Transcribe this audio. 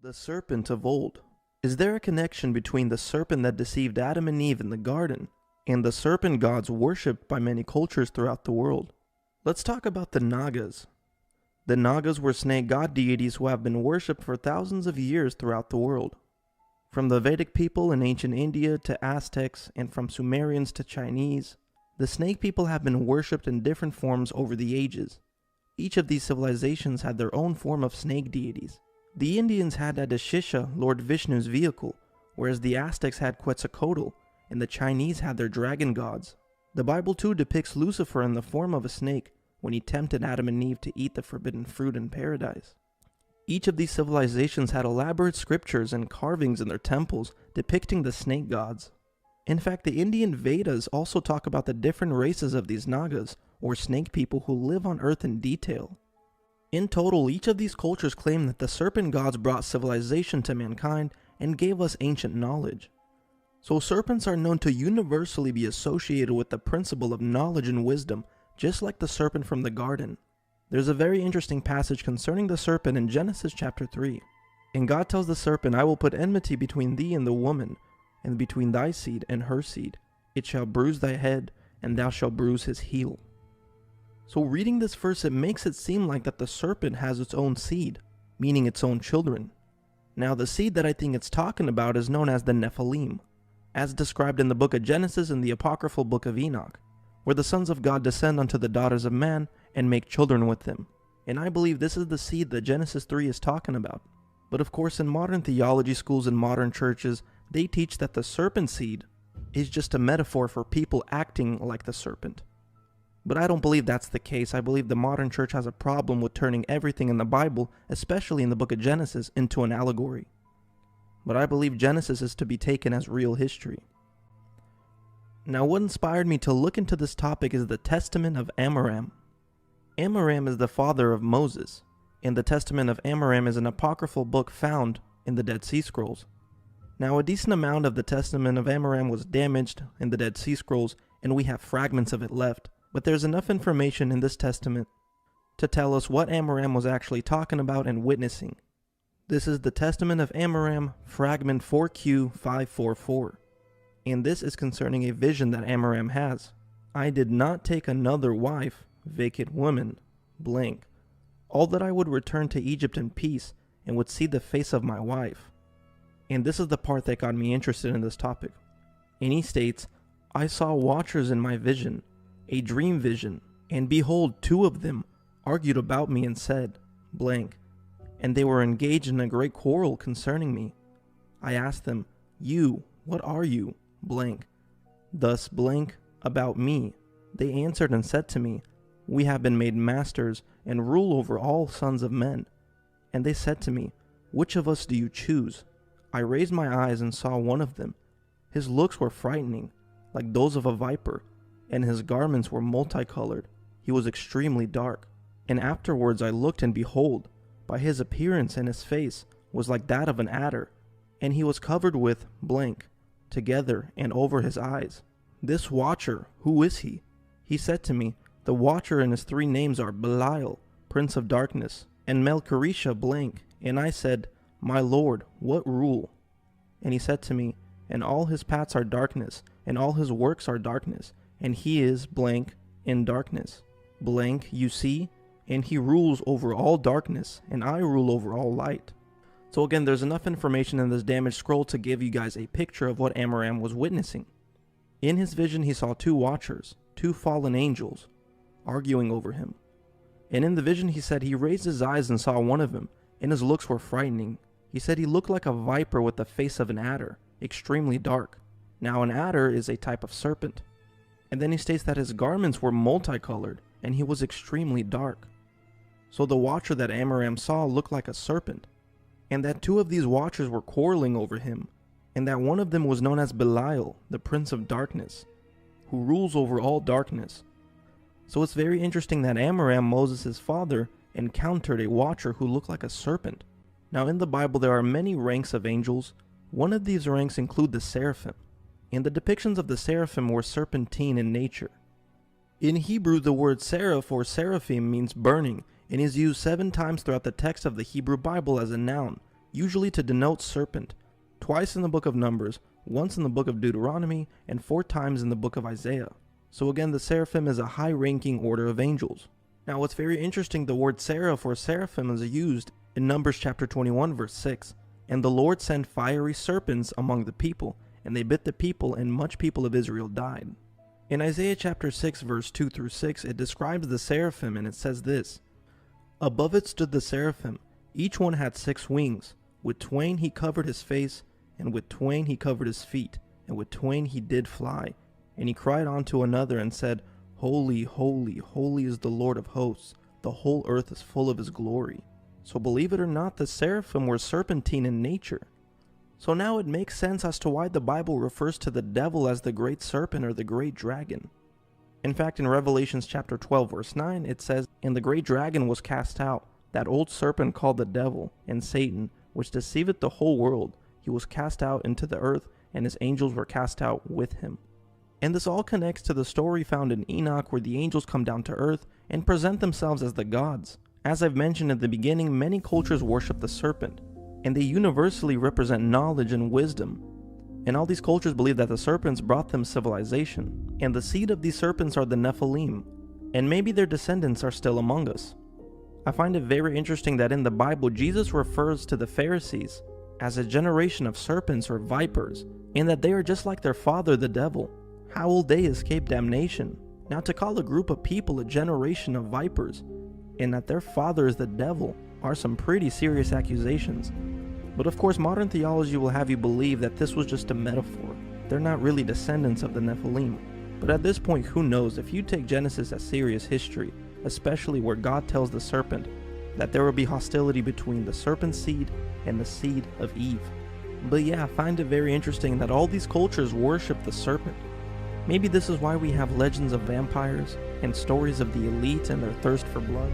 The serpent of old. Is there a connection between the serpent that deceived Adam and Eve in the garden and the serpent gods worshipped by many cultures throughout the world? Let's talk about the Nagas. The Nagas were snake god deities who have been worshipped for thousands of years throughout the world. From the Vedic people in ancient India to Aztecs and from Sumerians to Chinese, the snake people have been worshipped in different forms over the ages. Each of these civilizations had their own form of snake deities. The Indians had Adishisha, Lord Vishnu's vehicle, whereas the Aztecs had Quetzalcoatl, and the Chinese had their dragon gods. The Bible too depicts Lucifer in the form of a snake when he tempted Adam and Eve to eat the forbidden fruit in paradise. Each of these civilizations had elaborate scriptures and carvings in their temples depicting the snake gods. In fact, the Indian Vedas also talk about the different races of these Nagas, or snake people who live on earth in detail. In total, each of these cultures claim that the serpent gods brought civilization to mankind and gave us ancient knowledge. So serpents are known to universally be associated with the principle of knowledge and wisdom, just like the serpent from the garden. There's a very interesting passage concerning the serpent in Genesis chapter 3. And God tells the serpent, "I will put enmity between thee and the woman, and between thy seed and her seed. It shall bruise thy head, and thou shalt bruise his heel." So reading this verse, it makes it seem like that the serpent has its own seed, meaning its own children. Now the seed that I think it's talking about is known as the Nephilim, as described in the book of Genesis and the apocryphal book of Enoch, where the sons of God descend unto the daughters of man and make children with them. And I believe this is the seed that Genesis 3 is talking about. But of course, in modern theology schools and modern churches, they teach that the serpent seed is just a metaphor for people acting like the serpent. But I don't believe that's the case. I believe the modern church has a problem with turning everything in the Bible, especially in the book of Genesis, into an allegory. But I believe Genesis is to be taken as real history. Now, what inspired me to look into this topic is the Testament of Amram. Amram is the father of Moses, and the Testament of Amram is an apocryphal book found in the Dead Sea Scrolls. Now, a decent amount of the Testament of Amram was damaged in the Dead Sea Scrolls, and we have fragments of it left. But there's enough information in this testament to tell us what Amram was actually talking about and witnessing. This is the Testament of Amram, fragment 4Q544. And this is concerning a vision that Amram has. "I did not take another wife, vacant woman, blank. All that I would return to Egypt in peace and would see the face of my wife." And this is the part that got me interested in this topic. And he states, "I saw watchers in my vision, a dream vision, and behold, two of them argued about me and said, blank, and they were engaged in a great quarrel concerning me. I asked them, you, what are you, blank, thus blank, about me. They answered and said to me, we have been made masters and rule over all sons of men. And they said to me, which of us do you choose? I raised my eyes and saw one of them. His looks were frightening, like those of a viper, and his garments were multicolored. He was extremely dark. And afterwards I looked, and behold, by his appearance and his face was like that of an adder, and he was covered with blank, together and over his eyes. This watcher, who is he? He said to me, the watcher and his three names are Belial, Prince of Darkness, and Melchiresha blank. And I said, my lord, what rule? And he said to me, and all his paths are darkness, and all his works are darkness, and he is blank in darkness. Blank, you see, and he rules over all darkness, and I rule over all light. So again, there's enough information in this damaged scroll to give you guys a picture of what Amram was witnessing. In his vision, he saw two watchers, two fallen angels, arguing over him. And in the vision, he said he raised his eyes and saw one of them, and his looks were frightening. He said he looked like a viper with the face of an adder, extremely dark. Now, an adder is a type of serpent. And then he states that his garments were multicolored, and he was extremely dark. So the watcher that Amram saw looked like a serpent, and that two of these watchers were quarreling over him, and that one of them was known as Belial, the Prince of Darkness, who rules over all darkness. So it's very interesting that Amram, Moses' father, encountered a watcher who looked like a serpent. Now in the Bible there are many ranks of angels. One of these ranks include the seraphim, and the depictions of the seraphim were serpentine in nature. In Hebrew, the word seraph or seraphim means burning, and is used 7 times throughout the text of the Hebrew Bible as a noun, usually to denote serpent, twice in the book of Numbers, once in the book of Deuteronomy, and 4 times in the book of Isaiah. So again, the seraphim is a high-ranking order of angels. Now what's very interesting, the word seraph or seraphim is used in Numbers chapter 21 verse 6. And the Lord sent fiery serpents among the people, and they bit the people, and much people of Israel died. In Isaiah chapter 6 verse 2 through 6, it describes the seraphim, and it says this: Above it stood the seraphim, each one had 6 wings. With twain he covered his face, and with twain he covered his feet, and with twain he did fly. And he cried unto another and said, Holy, holy, holy is the Lord of hosts, the whole earth is full of his glory. So believe it or not, the seraphim were serpentine in nature. So now it makes sense as to why the Bible refers to the devil as the great serpent or the great dragon. In fact, in Revelations chapter 12 verse 9, it says, And the great dragon was cast out, that old serpent called the devil and Satan, which deceiveth the whole world. He was cast out into the earth, and his angels were cast out with him. And this all connects to the story found in Enoch, where the angels come down to earth and present themselves as the gods. As I've mentioned at the beginning, many cultures worship the serpent, and they universally represent knowledge and wisdom. And all these cultures believe that the serpents brought them civilization, and the seed of these serpents are the Nephilim, and maybe their descendants are still among us. I find it very interesting that in the Bible, Jesus refers to the Pharisees as a generation of serpents or vipers, and that they are just like their father, the devil. How will they escape damnation? Now, to call a group of people a generation of vipers, and that their father is the devil, are some pretty serious accusations. But of course, modern theology will have you believe that this was just a metaphor. They're not really descendants of the Nephilim. But at this point, who knows? If you take Genesis as serious history, especially where God tells the serpent that there will be hostility between the serpent's seed and the seed of Eve. But yeah, I find it very interesting that all these cultures worship the serpent. Maybe this is why we have legends of vampires and stories of the elite and their thirst for blood.